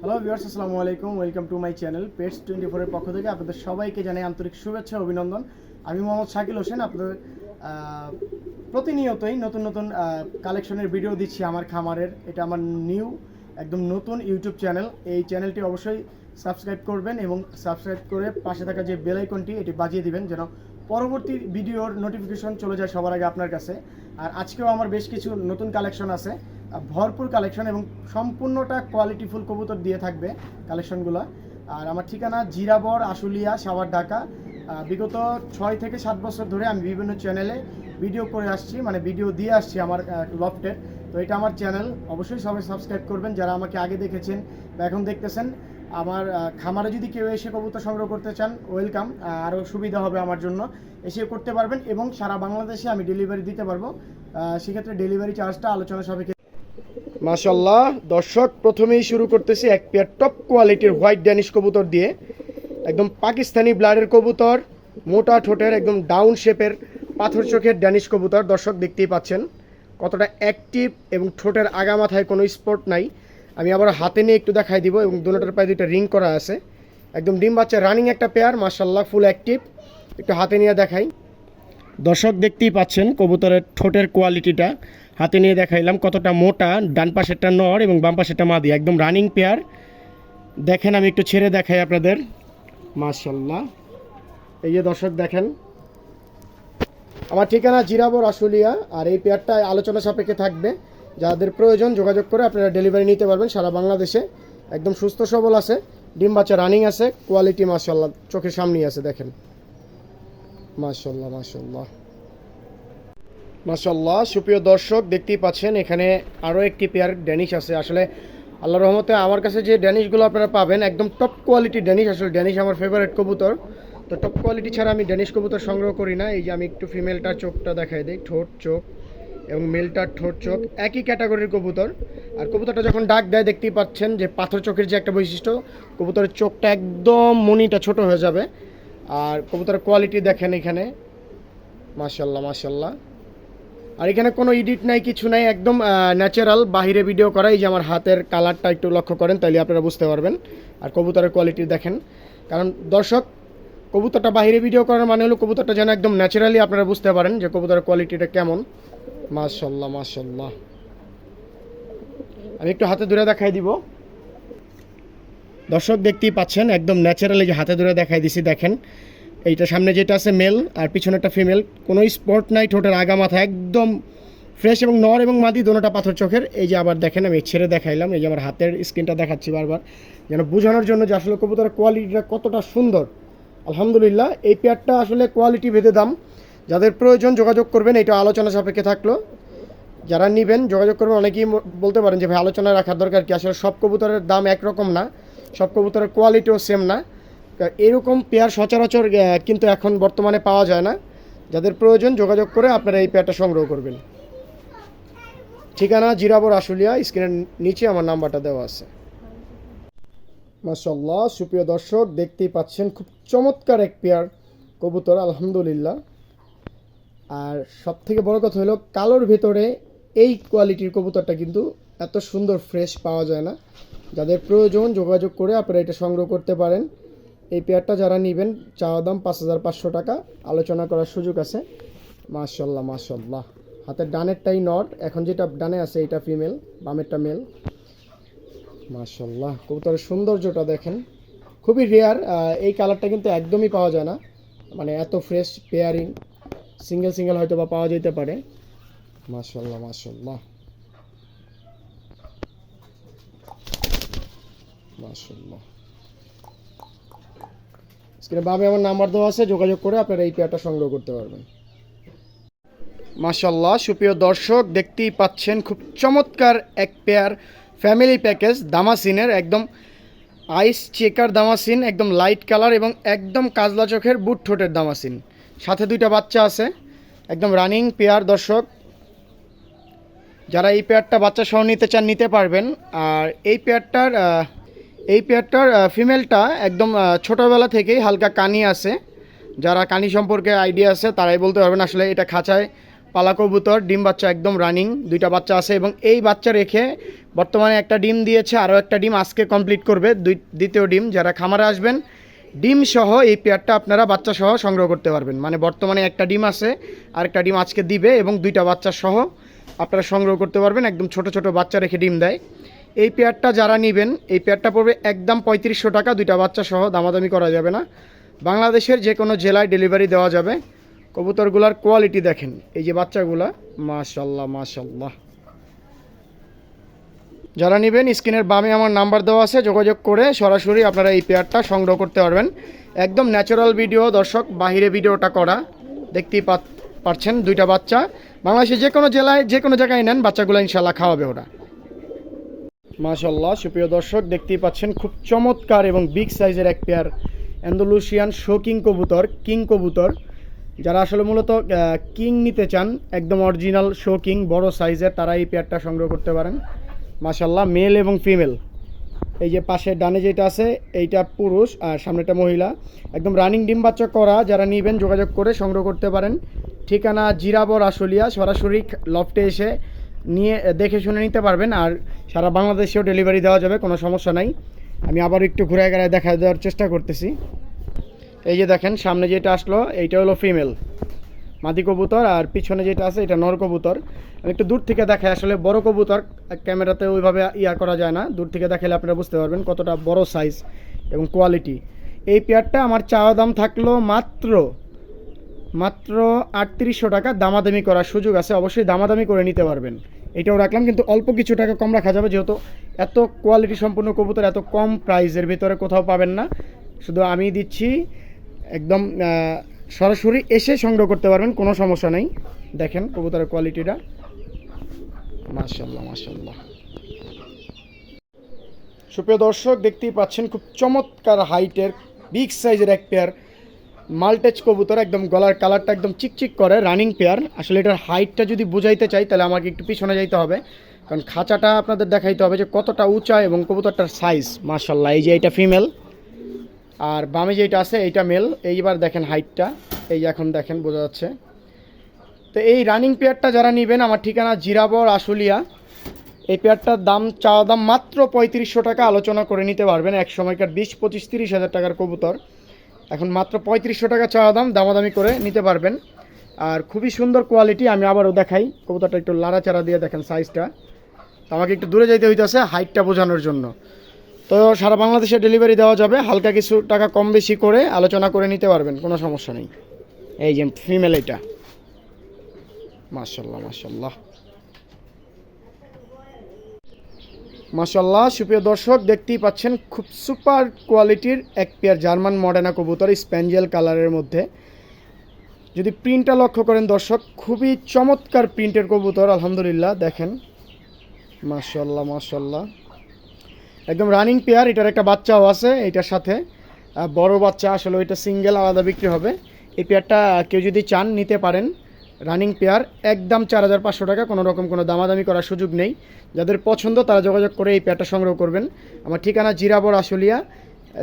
Hello viewers, আসসালামু আলাইকুম। Welcome to my channel pets 24 এর পক্ষ থেকে আপনাদের সবাইকে জানাই আন্তরিক শুভেচ্ছা অভিনন্দন। আমি মোহাম্মদ শাকিল হোসেন। আপনাদের প্রতিনিয়তই নতুন নতুন কালেকশনের ভিডিও দিচ্ছি আমার খামারের। এটা আমার একদম নতুন ইউটিউব চ্যানেল। এই চ্যানেলটি অবশ্যই সাবস্ক্রাইব করবেন এবং সাবস্ক্রাইব করে পাশে থাকা যে বেল আইকনটি এটি বাজিয়ে দিবেন যেন পরবর্তী ভিডিওর নোটিফিকেশন চলে যায় সবার আগে আপনার কাছে। আর আজকেও আমার বেশ কিছু নতুন কালেকশন আছে, ভরপুর কালেকশন এবং সম্পূর্ণটা কোয়ালিটিফুল কবুতর দিয়ে থাকবে কালেকশনগুলো। আর আমার ঠিকানা জিরাবর, আশুলিয়া, সাভার, ঢাকা। বিগত 6 থেকে 7 বছর ধরে আমি বিভিন্ন চ্যানেলে ভিডিও করে আসছি, মানে ভিডিও দিয়ে আসছি আমার লফটের। তো এটা আমার চ্যানেল, অবশ্যই সবাই সাবস্ক্রাইব করবেন যারা আমাকে আগে দেখেছেন বা এখন দেখতেছেন। আমার খামারে যদি কেউ এসে কবুতর সংগ্রহ করতে চান, ওয়েলকাম। আরও সুবিধা হবে আমার জন্য, এসে করতে পারবেন এবং সারা বাংলাদেশে আমি ডেলিভারি দিতে পারবো। সেক্ষেত্রে ডেলিভারি চার্জটা আলোচনা সাপেক্ষে। মাশাআল্লাহ দর্শক, প্রথমেই শুরু করতেছি এক পেয়ার টপ কোয়ালিটির হোয়াইট ড্যানিশ কবুতর দিয়ে। একদম পাকিস্তানি ব্লাডের কবুতর, মোটা ঠোঁটের, একদম ডাউন শেপের পাথর চোখের ড্যানিশ কবুতর। দর্শক দেখতেই পাচ্ছেন কতটা অ্যাক্টিভ এবং ঠোঁটের আগা মাথায় কোনো স্পট নাই। আমি আবার হাতে নিয়ে একটু দেখাই দিব এবং দুটোটার পায়ে দুইটা রিং করা আছে। একদম ডিম বাচ্চা রানিং একটা পেয়ার, মাশাআল্লাহ ফুল অ্যাক্টিভ। একটু হাতে নিয়ে দেখাই। দর্শক দেখতেই পাচ্ছেন কবুতরের ঠোঁটের কোয়ালিটিটা, হাতে নিয়ে দেখাইলাম কতটা মোটা। ডান পাশেরটা নর এবং বাম পাশেরটা মাদি, একদম রানিং পেয়ার। দেখেন আমি একটু ছেড়ে দেখাই আপনাদের। মাশাআল্লাহ, এই যে দর্শক দেখেন, আমার ঠিকানা জিরাবর, আশুলিয়া। আর এই পেয়ারটা আলোচনা সাপেক্ষে থাকবে, যাদের প্রয়োজন যোগাযোগ করে আপনারা ডেলিভারি নিতে পারবেন সারা বাংলাদেশে। একদম সুস্থ সবল আছে, ডিম বাচ্চা রানিং আছে, কোয়ালিটি মাশাআল্লাহ চোখের সামনেই আছে। দেখেন মাশাআল্লাহ মাশাআল্লাহ মাশাআল্লাহ। সুপ্রিয় দর্শক দেখতেই পাচ্ছেন এখানে আরও একটি পেয়ার ড্যানিশ আছে। আসলে আল্লাহর রহমতে আমার কাছে যে ড্যানিশগুলো আপনারা পাবেন একদম টপ কোয়ালিটি ড্যানিশ। আসলে ড্যানিশ আমার ফেভারিট কবুতর, তো টপ কোয়ালিটি ছাড়া আমি ড্যানিশ কবুতর সংগ্রহ করি না। এই যে আমি একটু ফিমেলটার চোখটা দেখাই দিই, ঠোঁট চোখ এবং মেলটার ঠোঁট চোখ একই ক্যাটাগরির কবুতর। আর কবুতরটা যখন ডাক দেয় দেখতেই পাচ্ছেন যে পাথর চোখের যে একটা বৈশিষ্ট্য, কবুতরের চোখটা একদম মনিটা ছোট হয়ে যাবে। আর কবুতরের কোয়ালিটি দেখেন এখানে, মাশাআল্লাহ মাশাআল্লাহ। আর এখানে কোনো এডিট নাই, কিছু নাই, একদম ন্যাচারাল বাহিরে ভিডিও করা। এই যে আমার হাতের কালারটা একটু লক্ষ্য করেন, তাহলে আপনারা বুঝতে পারবেন। আর কবুতরের কোয়ালিটি দেখেন, কারণ দর্শক কবুতরটা বাহিরে ভিডিও করার মানে হলো কবুতরটা যেন একদম ন্যাচারালি আপনারা বুঝতে পারেন যে কবুতরের কোয়ালিটিটা কেমন। মাশাআল্লাহ মাশাআল্লাহ। আমি একটু হাতে ধরে দেখাই দিব। দর্শক দেখতেই পাচ্ছেন একদম ন্যাচারালি, যে হাতে ধরে দেখাই দিছি। দেখেন এইটা সামনে যেটা আছে মেল আর পিছনে একটা ফিমেল, কোনো স্পট নাই, ঠোঁটের আগা মাথা একদম ফ্রেশ এবং নর এবং মাদি দোনোটা পাথর চোখের। এই যে আবার দেখেন আমি ছেড়ে দেখাইলাম, এই যে আমার হাতের স্ক্রিনটা দেখাচ্ছি বারবার যেন বোঝানোর জন্য যে আসলে কবুতরের কোয়ালিটিটা কতটা সুন্দর। আলহামদুলিল্লাহ, এই পেয়ারটা আসলে কোয়ালিটি ভেদে দাম। যাদের প্রয়োজন যোগাযোগ করবেন, এটা আলোচনা সাপেক্ষে থাকলো। যারা নেবেন যোগাযোগ করবেন। অনেকেই বলতে পারেন যে ভাই আলোচনা রাখার দরকার কি, আসলে সব কবুতরের দাম একরকম না, সব কবুতরের কোয়ালিটিও সেম না। এরকম পেয়ার সচরাচর কিন্তু এখন বর্তমানে পাওয়া যায় না। যাদের প্রয়োজন যোগাযোগ করে আপনারা এই পেয়ারটা সংগ্রহ করবেন। ঠিকানা জিরাবর, আশুলিয়া। স্ক্রিনের নিচে আমার নাম্বারটা দেওয়া আছে। মাশাআল্লাহ সুপ্রিয় দর্শক দেখতেই পাচ্ছেন খুব চমৎকার এক পেয়ার কবুতর, আলহামদুলিল্লাহ। আর সব থেকে বড় কথা হলো কালোর ভেতরে এই কোয়ালিটির কবুতরটা কিন্তু এত সুন্দর ফ্রেশ পাওয়া যায় না। যাদের প্রয়োজন যোগাযোগ করে আপনারা এটা সংগ্রহ করতে পারেন। এই পেয়ারটা যারা নেবেন চাওয়া দাম 5,500 টাকা, আলোচনা করার সুযোগ আছে। মাশাআল্লাহ মাশাআল্লাহ। হাতের ডানেরটাই নট, এখন যেটা ডানে আছে এটা ফিমেল, বামেরটা মেল। মাশাআল্লাহ কবুতরের সৌন্দর্যটা দেখেন, খুবই রেয়ার। এই কালারটা কিন্তু একদমই পাওয়া যায় না, মানে এত ফ্রেশ পেয়ারিং সিঙ্গেল সিঙ্গেল হয়তো বা পাওয়া যেতে পারে। মাশাআল্লাহ মাশাআল্লাহ মাশাআল্লাহ। স্ক্রিনে বামে আমার নাম্বার দেওয়া আছে, যোগাযোগ করে আপনারা এই পেয়ারটা সংগ্রহ করতে পারবেন। মাশাআল্লাহ সুপ্রিয় দর্শক দেখতেই পাচ্ছেন খুব চমৎকার এক পেয়ার ফ্যামিলি প্যাকেজ দামাসিনের, একদম আইস চেকার দামাসিন, একদম লাইট কালার এবং একদম কাজলা চোখের বুট ঠোঁটের দামাসিন। সাথে দুইটা বাচ্চা আছে, একদম রানিং পেয়ার। দর্শক যারা এই পেয়ারটা বাচ্চা সহ নিতে চান নিতে পারবেন। আর এই পেয়ারটার ফিমেলটা একদম ছোটোবেলা থেকেই হালকা কানি আছে। যারা কানি সম্পর্কে আইডিয়া আছে তারাই বলতে পারবেন। আসলে এটা খাঁচায় পালা কবুতর, ডিম বাচ্চা একদম রানিং, 2টা বাচ্চা আছে এবং এই বাচ্চা রেখে বর্তমানে একটা ডিম দিয়েছে, আরও একটা ডিম আজকে কমপ্লিট করবে, দ্বিতীয় ডিম। যারা খামারে আসবেন ডিম সহ এই পেয়ারটা আপনারা বাচ্চা সহ সংগ্রহ করতে পারবেন। মানে বর্তমানে একটা ডিম আছে, আরেকটা ডিম আজকে দিবে এবং 2টা বাচ্চা সহ আপনারা সংগ্রহ করতে পারবেন। একদম ছোট ছোট বাচ্চা রেখে ডিম দেয়। এই পেয়ারটা যারা নেবেন, এই পেয়ারটা পড়বে একদম 3500 টাকা, 2টা বাচ্চা সহ, দামাদামি করা যাবে না। বাংলাদেশের যে কোনো জেলায় ডেলিভারি দেওয়া যাবে। কবুতরগুলার কোয়ালিটি দেখেন, এই যে বাচ্চাগুলা, মাশাল্লাহ মাশাল্লাহ। যারা নেবেন স্ক্রিনের বামে আমার নাম্বার দেওয়া আছে, যোগাযোগ করে সরাসরি আপনারা এই পেয়ারটা সংগ্রহ করতে পারবেন। একদম ন্যাচারাল ভিডিও দর্শক, বাহিরে ভিডিওটা করা, দেখতেই পাচ্ছেন 2টা বাচ্চা। বাংলাদেশের যে কোনো জেলায় যে কোনো জায়গায় নেন, বাচ্চাগুলো ইনশাল্লাহ খাওয়াবে ওরা। মাশাল্লাহ সুপ্রিয় দর্শক, দেখতেই পাচ্ছেন খুব চমৎকার এবং বিগ সাইজের এক পেয়ার অ্যান্ডালুসিয়ান শোকিং কবুতর, কিং কবুতর। যারা আসলে মূলত কিং নিতে চান, একদম অরিজিনাল শোকিং বড় সাইজের, তারা এই পেয়ারটা সংগ্রহ করতে পারেন। মাশাল্লাহ, মেল এবং ফিমেল। এই যে পাশে ডানে যেটা আছে এইটা পুরুষ আর সামনেটা মহিলা, একদম রানিং ডিম বাচ্চা করা। যারা নেবেন যোগাযোগ করে সংগ্রহ করতে পারেন। ঠিকানা জিরাবর আশুলিয়া, সরাসরি লফটে এসে নিয়ে দেখে শুনে নিতে পারবেন। আর সারা বাংলাদেশেও ডেলিভারি দেওয়া যাবে, কোনো সমস্যা নাই। আমি আবার একটু ঘুরে গেড়ে দেখা দেওয়ার চেষ্টা করতেছি। এই যে দেখেন সামনে যেটা আসলো এইটা হলো ফিমেল মাদি কবুতর, আর পিছনে যেটা আছে এটা নর কবুতর। আমি একটু দূর থেকে দেখাই, আসলে বড় কবুতর ক্যামেরাতে ওইভাবে করা যায় না, দূর থেকে দেখালে আপনারা বুঝতে পারবেন কতটা বড় সাইজ এবং কোয়ালিটি। এই পেয়ারটা আমার চাওয়া দাম থাকলো মাত্র 3800 টাকা, দামাদামি করার সুযোগ আছে, অবশ্যই দামাদামি করে নিতে পারবেন। এটাও রাখলাম, কিন্তু অল্প কিছু টাকা কম রাখা যাবে, যেহেতু এত কোয়ালিটি সম্পূর্ণ কবুতর এত কম প্রাইসের ভিতরে কোথাও পাবেন না। শুধু আমি দিচ্ছি, একদম সরাসরি এসে সংগ্রহ করতে পারবেন, কোনো সমস্যা নেই। দেখেন কবুতরের কোয়ালিটিটা, মাশাআল্লাহ মাশাআল্লাহ। সুপ্রিয় দর্শক, দেখতেই পাচ্ছেন খুব চমৎকার হাইটের বিগ সাইজের এক পেয়ার মাল্টেজ কবুতর, একদম গলার কালারটা একদম চিকচিক করে, রানিং পেয়ার। আসলে এটার হাইটটা যদি বুঝাইতে চাই তাহলে আমাকে একটু পিছনে যাইতে হবে, কারণ খাঁচাটা আপনাদের দেখাইতে হবে যে কতটা উঁচা এবং কবুতরটার সাইজ। মাশাআল্লাহ, এই যে এটা ফিমেল আর বামে যেটা আছে এইটা মেল। এইবার দেখেন হাইটটা, এই যে এখন দেখেন বোঝা যাচ্ছে। তো এই রানিং পেয়ারটা যারা নেবেন, আমার ঠিকানা জিরাবর আশুলিয়া। এই পেয়ারটার দাম চাওয়া দাম মাত্র 3500 টাকা, আলোচনা করে নিতে পারবেন। এক সময়কার 20, 25, 30 হাজার টাকার কবুতর, এখন মাত্র 3500 টাকা চাওয়া দাম, দামাদামি করে নিতে পারবেন। আর খুবই সুন্দর কোয়ালিটি। আমি আবারও দেখাই কবুতরটা, একটু লাড়াচাড়া দিয়ে দেখেন সাইজটা। তো আমাকে একটু দূরে যাইতে হইতেছে হাইটটা বোঝানোর জন্য। তো সারা বাংলাদেশে ডেলিভারি দেওয়া যাবে, হালকা কিছু টাকা কম বেশি করে আলোচনা করে নিতে পারবেন, কোনো সমস্যা নেই। এই যে ফিমেল এটা, মাশাআল্লাহ মাশাআল্লাহ মাশাআল্লাহ। সুপ্রিয় দর্শক, দেখতেই পাচ্ছেন খুব সুপার কোয়ালিটির এক পেয়ার জার্মান মডার্না কবুতর, স্প্যাঞ্জেল কালারের মধ্যে। যদি প্রিন্টটা লক্ষ্য করেন দর্শক, খুবই চমৎকার প্রিন্টের কবুতর, আলহামদুলিল্লাহ। দেখেন মাশাআল্লাহ মাশাআল্লাহ, একদম রানিং পেয়ার। এটার একটা বাচ্চাও আছে এটার সাথে, বড় বাচ্চা, আসলে ওইটা সিঙ্গেল আলাদা বিক্রি হবে। এই পেয়ারটা কেউ যদি চান নিতে পারেন, রানিং পেয়ার, একদম 4500 টাকা, কোনো রকম কোনো দামাদামি করার সুযোগ নেই। যাদের পছন্দ তারা যোগাযোগ করে এই পেয়ারটা সংগ্রহ করবেন। আমার ঠিকানা জিরাবর আশুলিয়া,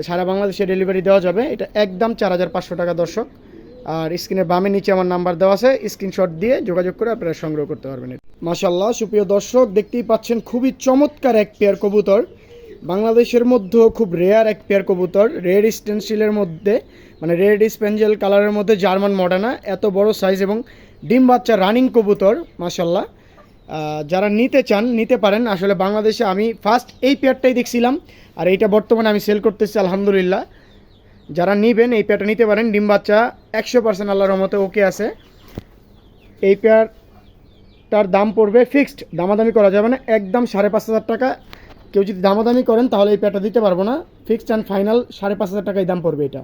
সারা বাংলাদেশে ডেলিভারি দেওয়া যাবে। এটা একদম 4500 টাকা দর্শক। আর স্ক্রিনের বামে নিচে আমার নাম্বার দেওয়া আছে, স্ক্রিনশট দিয়ে যোগাযোগ করে আপনারা সংগ্রহ করতে পারবেন। মাশাআল্লাহ সুপ্রিয় দর্শক, দেখতেই পাচ্ছেন খুবই চমৎকার এক পেয়ার কবুতর, বাংলাদেশের মধ্যেও খুব রেয়ার এক পেয়ার কবুতর, রেড স্টেনসিলের মধ্যে, মানে রেড স্পেঞ্জেল কালারের মধ্যে জার্মান মডার্না, এত বড় সাইজ এবং ডিম বাচ্চা রানিং কবুতর, মাশাআল্লাহ। যারা নিতে চান নিতে পারেন। আসলে বাংলাদেশে আমি ফার্স্ট এই পেয়ারটাই দেখছিলাম, আর এইটা বর্তমানে আমি সেল করতেছি, আলহামদুলিল্লাহ। যারা নেবেন এই পেয়ারটা নিতে পারেন, ডিম বাচ্চা 100% আল্লাহর রহমতে ওকে আছে। এই পেয়ারটার দাম পড়বে ফিক্সড, দামাদামি করা যাবে না, একদম 5500 টাকা। কেউ যদি দামাদামি করেন তাহলে এই পেয়ারটা দিতে পারবো না, ফিক্সড অ্যান্ড ফাইনাল 5500 টাকায় দাম পড়বে এটা।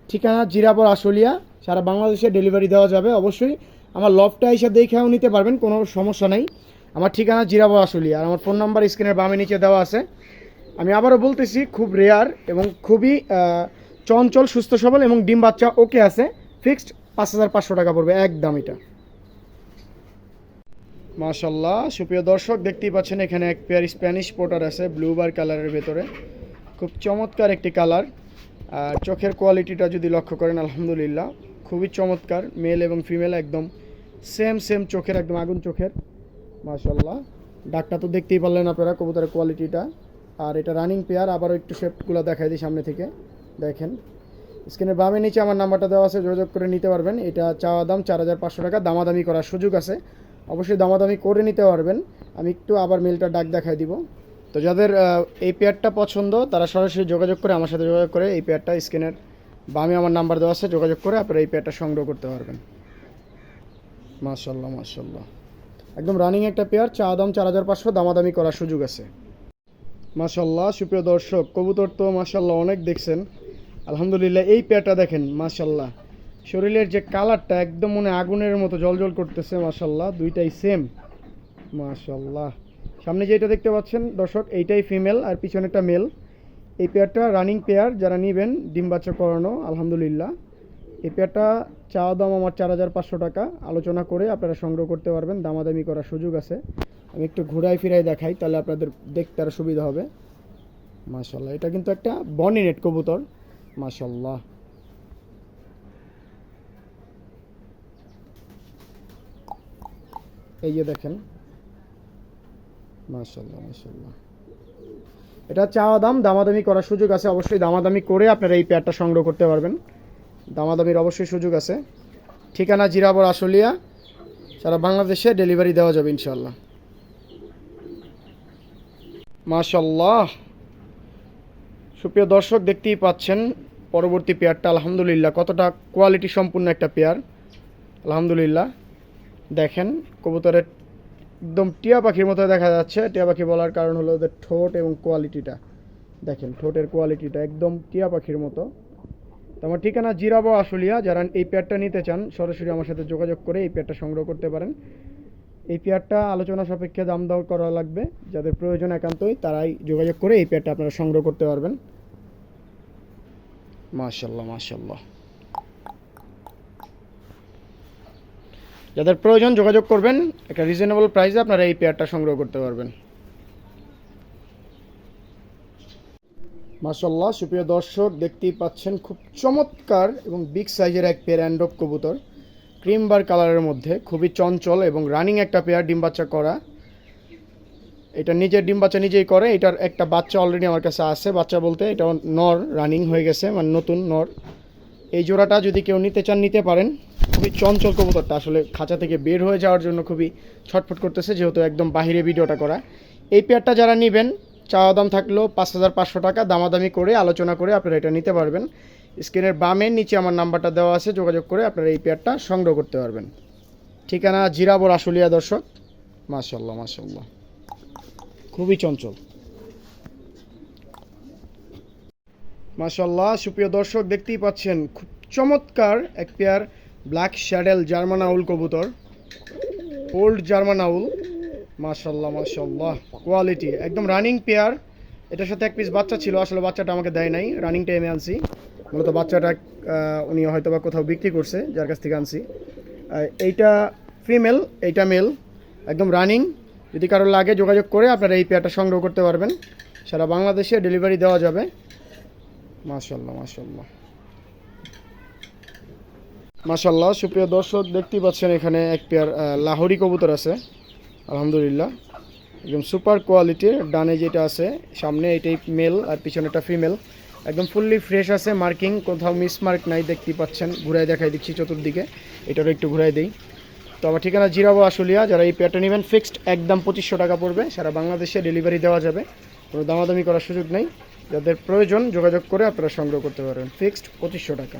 ঠিকানা জিরাবর আশুলিয়া, সারা বাংলাদেশে ডেলিভারি দেওয়া যাবে। অবশ্যই আমার লফটা এসে দেখেও নিতে পারবেন, কোনো সমস্যা নেই। আমার ঠিকানা জিরাবর আশুলিয়া, আর আমার ফোন নাম্বার স্ক্রিনের বামে নিচে দেওয়া আছে। আমি আবারও বলতেছি, খুব রেয়ার এবং খুবই চঞ্চল, সুস্থ সবল এবং ডিম বাচ্চা ওকে আছে। ফিক্সড 5500 টাকা পড়বে একদম এটা। মাশাআল্লাহ সুপ্রিয় দর্শক, দেখতেই পাচ্ছেন এখানে এক পেয়ার স্প্যানিশ পোটার আছে ব্লু বার কালারের ভেতরে, খুব চমৎকার একটি কালার। আর চোখের কোয়ালিটিটা যদি লক্ষ্য করেন, আলহামদুলিল্লাহ খুবই চমৎকার, মেল এবং ফিমেল একদম সেম সেম চোখের, একদম আগুন চোখের, মাশাল্লাহ। ডাকটা তো দেখতেই পারলেন আপনারা কবুতরের কোয়ালিটিটা। আর এটা রানিং পেয়ার। আবারও একটু শেপগুলো দেখাই দিই সামনে থেকে, দেখেন। স্ক্রিনের বামে নিচে আমার নাম্বারটা দেওয়া আছে, যোগাযোগ করে নিতে পারবেন। এটা চাওয়া দাম 4,500 টাকা, দামাদামি করার সুযোগ আছে, অবশ্যই দামাদামি করে নিতে পারবেন। আমি একটু আবার মেলটা ডাক দেখাই দিব। তো যাদের এই পেয়ারটা পছন্দ তারা সরাসরি যোগাযোগ করে আমার সাথে যোগাযোগ করে এই পেয়ারটা, স্ক্রিনের বামে আমার নাম্বার দেওয়া আছে, যোগাযোগ করে আপনারা এই পেয়ারটা সংগ্রহ করতে পারবেন। মাশাল্লাহ মাশাল্লাহ, একদম রানিং একটা পেয়ার, চা দাম 4,500, দামাদামি করার সুযোগ আছে। মাশাল্লাহ সুপ্রিয় দর্শক, কবুতর তো মাশাল্লাহ অনেক দেখছেন, আলহামদুলিল্লাহ। এই পেয়ারটা দেখেন মাশাল্লাহ, শরীরের যে কালারটা একদম মনে আগুনের মতো জলজল করতেছে মাশাল্লাহ, দুইটাই সেম মাশাল্লাহ। সামনে যেটা দেখতে পাচ্ছেন দর্শক, এইটাই ফিমেল আর পিছনেরটা মেল। এই পেয়ারটা রানিং পেয়ার, যারা নেবেন ডিম বাচ্চা করানো, আলহামদুলিল্লাহ। এই পেয়ারটা চাওয়া দাম আমার 4,500 টাকা, আলোচনা করে আপনারা সংগ্রহ করতে পারবেন, দামাদামি করার সুযোগ আছে। আমি একটু ঘুরাই ফিরাই দেখাই, তাহলে আপনাদের দেখতে আরও সুবিধা হবে। মাশাল্লাহ, এটা কিন্তু একটা বনি নেট কবুতর, মাশাল্লাহ। এই যে দেখেন, মাশাল্লাহ মাশাল্লাহ। এটা চাওয়া দাম, দামাদামি করার সুযোগ আছে, অবশ্যই দামাদামি করে আপনারা এই পেয়ারটা সংগ্রহ করতে পারবেন, দামাদামির অবশ্যই সুযোগ আছে। ঠিকানা জিরাবর আশুলিয়া, সারা বাংলাদেশে ডেলিভারি দেওয়া যাবে ইনশাল্লাহ। মাশাল্লাহ সুপ্রিয় দর্শক, দেখতেই পাচ্ছেন পরবর্তী পেয়ারটা, আলহামদুলিল্লাহ কতটা কোয়ালিটি সম্পূর্ণ একটা পেয়ার, আলহামদুলিল্লাহ। দেখেন কবুতরের একদম টিয়া পাখির মতো দেখা যাচ্ছে। টিয়া পাখি বলার কারণ হলো ওদের ঠোঁট এবং কোয়ালিটিটা, দেখেন ঠোঁটের কোয়ালিটিটা একদম টিয়া পাখির মতো। তো আমার ঠিকানা জিরাবো আশুলিয়া, যারা এই পেয়ারটা নিতে চান সরাসরি আমার সাথে যোগাযোগ করে এই পেয়ারটা সংগ্রহ করতে পারেন। এই পেয়ারটা আলোচনা সাপেক্ষে দাম দর করা লাগবে, যাদের প্রয়োজন একান্তই তারাই যোগাযোগ করে এই পেয়ারটা আপনারা সংগ্রহ করতে পারবেন। মাশাল্লাহ মাশাল্লাহ, যাদের প্রয়োজন যোগাযোগ করবেন, একটা রিজনেবল প্রাইসে আপনারা এই পেয়ারটা সংগ্রহ করতে পারবেন। মাশাল্লাহ সুপ্রিয় দর্শক, দেখতেই পাচ্ছেন খুব চমৎকার এবং বিগ সাইজের এক পেয়ার অ্যান্ড্রপ কবুতর, ক্রিম বার কালারের মধ্যে, খুবই চঞ্চল এবং রানিং একটা পেয়ার, ডিম বাচ্চা করা। এটা নিজের ডিম বাচ্চা নিজেই করে, এটার একটা বাচ্চা অলরেডি আমার কাছে আছে, বাচ্চা বলতে এটা নর রানিং হয়ে গেছে, মানে নতুন নর। এই জোড়াটা যদি কেউ নিতে চান নিতে পারেন। খুবই চঞ্চল কবুতরটা, আসলে খাঁচা থেকে বের হয়ে যাওয়ার জন্য খুবই ছটফট করতেছে, যেহেতু একদম বাহিরে ভিডিওটা করা। এই পেয়ারটা যারা নেবেন, চাওয়া দাম থাকলো 5,500 টাকা, দামাদামি করে আলোচনা করে আপনারা এটা নিতে পারবেন। স্ক্রিনের বামের নিচে আমার নাম্বারটা দেওয়া আছে, যোগাযোগ করে আপনারা এই পেয়ারটা সংগ্রহ করতে পারবেন। ঠিকানা জিরাবর আশুলিয়া দর্শক। মাশাল্লাহ মাশাল্লাহ, খুবই চঞ্চল মাশাল্লাহ। সুপ্রিয় দর্শক, দেখতেই পাচ্ছেন খুব চমৎকার এক পেয়ার ব্ল্যাক শ্যাডেল জার্মান আউল কবুতর, ওল্ড জার্মান আউল, মাশাল্লাহ মাশাল্লাহ, কোয়ালিটি একদম রানিং পেয়ার। এটার সাথে এক পিস বাচ্চা ছিল, আসলে বাচ্চাটা আমাকে দেয় নাই, রানিং টাইমে আনছি, মূলত বাচ্চাটা উনি হয়তো বা কোথাও বিক্রি করছে, যার কাছ থেকে আনছি। এইটা ফিমেল, এইটা মেল, একদম রানিং। যদি কারো লাগে যোগাযোগ করে আপনারা এই পেয়ারটা সংগ্রহ করতে পারবেন, সারা বাংলাদেশে ডেলিভারি দেওয়া যাবে। মাশাল্লাহ মাশাল্লাহ মাশাল্লাহ। সুপ্রিয় দর্শক, দেখতেই পাচ্ছেন এখানে এক পেয়ার লাহোরি কবুতর আছে, আলহামদুলিল্লাহ একদম সুপার কোয়ালিটির। ডানে যেটা আছে সামনে এটাই মেল আর পিছনেটা ফিমেল, একদম ফুললি ফ্রেশ আছে, মার্কিং কোথাও মিসমার্ক নাই, দেখতেই পাচ্ছেন। ঘুরাই দেখাই দিচ্ছি চতুর্দিকে, এটারও একটু ঘুরাই দিই। তো আমার ঠিকানা জিরাবো আশুলিয়া, যারা এই পেয়ারটা নেবেন ফিক্সড একদম 2500 টাকা পড়বে, সারা বাংলাদেশে ডেলিভারি দেওয়া যাবে, কোনো দামাদামি করার সুযোগ নেই। যাদের প্রয়োজন যোগাযোগ করে আপনারা সংগ্রহ করতে পারবেন, ফিক্সড 2500 টাকা।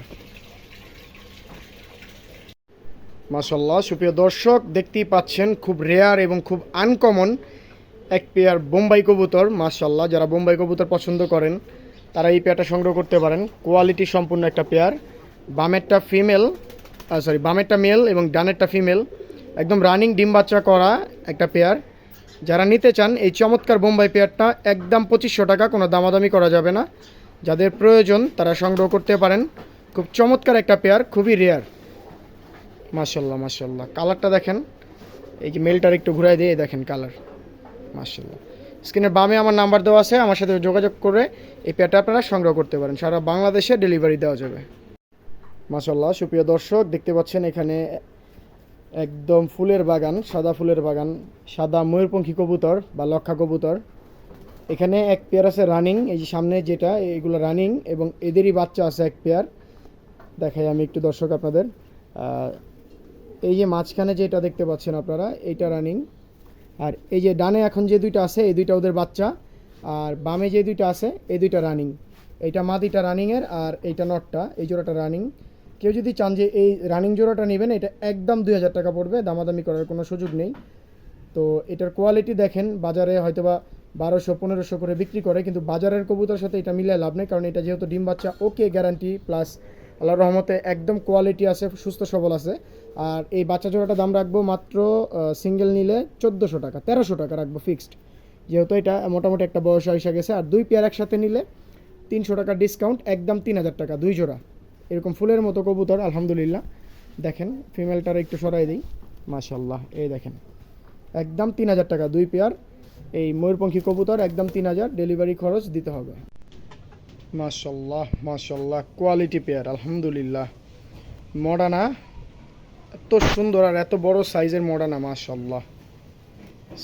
মাশাল্লাহ সুপ্রিয় দর্শক, দেখতেই পাচ্ছেন খুব রেয়ার এবং খুব আনকমন এক পেয়ার বোম্বাই কবুতর, মাশাল্লাহ। যারা বোম্বাই কবুতর পছন্দ করেন তারা এই পেয়ারটা সংগ্রহ করতে পারেন, কোয়ালিটি সম্পূর্ণ একটা পেয়ার। বামেরটা ফিমেল, বামেরটা মেল এবং ডানেরটা ফিমেল, একদম রানিং ডিম বাচ্চা করা একটা পেয়ার। যারা নিতে চান এই চমৎকার বোম্বাই পেয়ারটা একদম 2500 টাকা, কোনো দামাদামি করা যাবে না। যাদের প্রয়োজন তারা সংগ্রহ করতে পারেন, খুব চমৎকার একটা পেয়ার, খুবই রেয়ার। মাশাল্লাহ মাশাল্লাহ, কালারটা দেখেন, এই যে মেলটার একটু ঘুরাই দিয়ে দেখেন কালার, মাশাল্লাহ। স্ক্রিনের বামে আমার নাম্বার দেওয়া আছে, আমার সাথে যোগাযোগ করে এই পেয়ারটা আপনারা সংগ্রহ করতে পারেন, সারা বাংলাদেশে ডেলিভারি দেওয়া যাবে। মাশাল্লাহ সুপ্রিয় দর্শক, দেখতে পাচ্ছেন এখানে একদম ফুলের বাগান, সাদা ফুলের বাগান, সাদা ময়ূরপঙ্খী কবুতর বা লক্ষা কবুতর। এখানে এক পেয়ার আছে রানিং, এই যে সামনে যেটা এগুলো রানিং, এবং এদেরই বাচ্চা আছে এক পেয়ার। দেখাই আমি একটু দর্শক আপনাদের। এই যে মাঝখানে যেটা দেখতে পাচ্ছেন আপনারা, এইটা রানিং। আর এই যে ডানে এখন যে দুইটা আছে এই দুইটা ওদের বাচ্চা, আর বামে যে দুইটা আছে এই দুইটা রানিং। এইটা মাদিটা রানিংয়ের, আর এইটা নটটা, এই জোড়াটা রানিং। কেউ যদি চান যে এই রানিং জোড়াটা নেবেন, এটা একদম 2000 টাকা পড়বে, দামাদামি করার কোনো সুযোগ নেই। তো এটার কোয়ালিটি দেখেন, বাজারে হয়তোবা 1200-1500 করে বিক্রি করে, কিন্তু বাজারের কবুতরের সাথে এটা মিলে লাভ নেই, কারণ এটা যেহেতু ডিম বাচ্চা ওকে গ্যারান্টি, প্লাস আল্লাহর রহমতে একদম কোয়ালিটি আছে, সুস্থ সবল আছে। আর এই বাচ্চা জোড়াটা দাম রাখবো মাত্র সিঙ্গেল নিলে 1400 টাকা, 1300 টাকা রাখবো ফিক্সড, যেহেতু এটা মোটামুটি একটা বয়স এসে গেছে। আর দুই পেয়ার একসাথে নিলে 300 টাকা ডিসকাউন্ট, একদম 3000 টাকা দুই জোড়া। এরকম ফুলের মতো কবুতর আলহামদুলিল্লাহ। দেখেন ফিমেলটার একটু সরাই দিই, মাশাল্লাহ, এই দেখেন একদম 3000 টাকা দুই পেয়ার। এই ময়ূরপঙ্খী কবুতর একদম 3000, ডেলিভারি খরচ দিতে হবে। মাশাল্লাহ মাশাল্লাহ, কোয়ালিটি পেয়ার আলহামদুলিল্লাহ। মডানা এত সুন্দর আর এত বড় সাইজের মডানা, মাশাল্লাহ,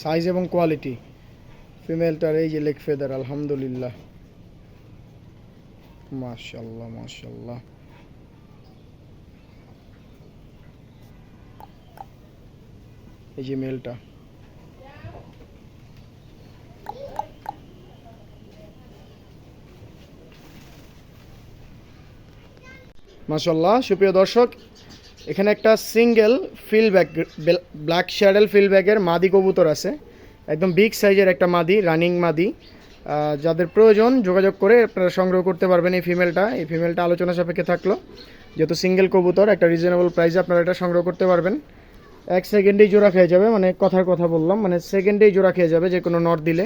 সাইজ এবং কোয়ালিটি। ফিমেলটার এই যে লেগ ফেদার আলহামদুলিল্লাহ, মাশাল্লাহ মাশাল্লাহ। এই যে মেলটা, মাশাল্লাহ। সুপ্রিয় দর্শক, এখানে একটা সিঙ্গেল ফিলব্যাক, ব্ল্যাক শ্যাডেল ফিলব্যাকের মাদি কবুতর আছে, একদম বিগ সাইজের একটা মাদি, রানিং মাদি। যাদের প্রয়োজন যোগাযোগ করে আপনারা সংগ্রহ করতে পারবেন এই ফিমেলটা। এই ফিমেলটা আলোচনা সাপেক্ষে থাকলো, যেহেতু সিঙ্গেল কবুতর, একটা রিজনেবল প্রাইসে আপনারা এটা সংগ্রহ করতে পারবেন। 1 সেকেন্ডেই জোড়া খেয়ে যাবে, মানে কথার কথা বললাম, মানে সেকেন্ডেই জোড়া খেয়ে যাবে যে কোনো নট দিলে।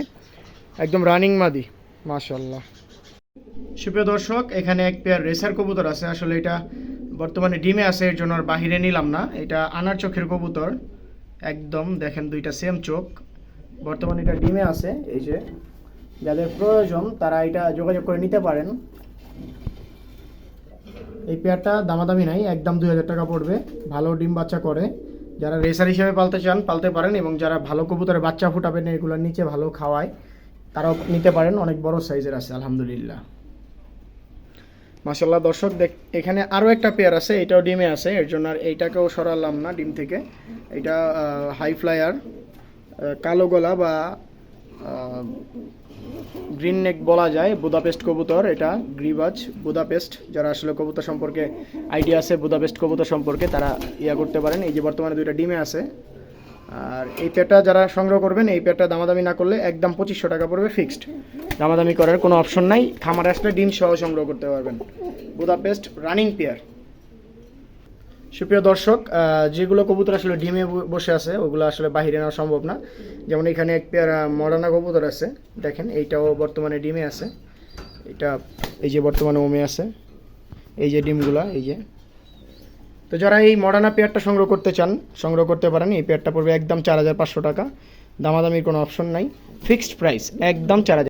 একদম রানিং মাদি, মাশাল্লাহ। সুপ্রিয় দর্শক, এখানে এক পেয়ার রেসার কবুতর আছে, আসলে এটা বর্তমানে ডিমে আছে, এর জন্য আর বাহিরে নিলাম না। এটা আনার চোখের কবুতর, একদম দেখেন দুইটা সেম চোখ। বর্তমানে এটা ডিমে আছে, এই যে যাদের প্রয়োজন তারা এটা যোগাযোগ করে নিতে পারেন। এই পেয়ারটা দামাদামি নাই, একদম 2000 টাকা পড়বে, ভালো ডিম বাচ্চা করে। যারা রেসার হিসেবে পালতে চান পালতে পারেন, এবং যারা ভালো কবুতরের বাচ্চা ফুটাবেন, এগুলোর নিচে ভালো খাওয়ায়, তারাও নিতে পারেন, অনেক বড় সাইজের আছে আলহামদুলিল্লাহ। মাশাল্লাহ দর্শক, এখানে আরও একটা পেয়ার আছে, এটাও ডিমে আছে, এর জন্য আর এইটাকেও সরালাম না ডিম থেকে। এটা হাই ফ্লায়ার, কালো গলা বা গ্রিন নেক বলা যায়, বুদাপেস্ট কবুতর। এটা গ্রিবাজ বুদাপেস্ট, যারা আসলে কবুতর সম্পর্কে আইডিয়া আছে বুদাপেস্ট কবুতর সম্পর্কে, তারা ইয়া করতে পারেন। এই যে বর্তমানে দুইটা ডিমে আছে। আর এই পেয়ারটা যারা সংগ্রহ করবেন, এই পেয়ারটা দামাদামি না করলে একদম 2500 টাকা পড়বে ফিক্সড, দামাদামি করার কোনো অপশন নাই। খামারে আসলে ডিম সহ সংগ্রহ করতে পারবেন, বুদাপেস্ট রানিং পেয়ার। সুপ্রিয় দর্শক, যেগুলো কবুতর আসলে ডিমে বসে আছে ওগুলো আসলে বাহিরে নেওয়া সম্ভব না। যেমন এখানে এক পেয়ার মডানা কবুতর আছে, দেখেন এইটাও বর্তমানে ডিমে আছে। এটা এই যে বর্তমানে ওমে আছে, এই যে ডিমগুলা, এই যে। তো যারা এই মডানা পেয়ারটা সংগ্রহ করতে চান সংগ্রহ করতে পারেন। এই পেয়ারটা পড়বে একদম 4500 টাকা, দামাদামির কোনো অপশন নাই, ফিক্সড প্রাইস একদম 4000।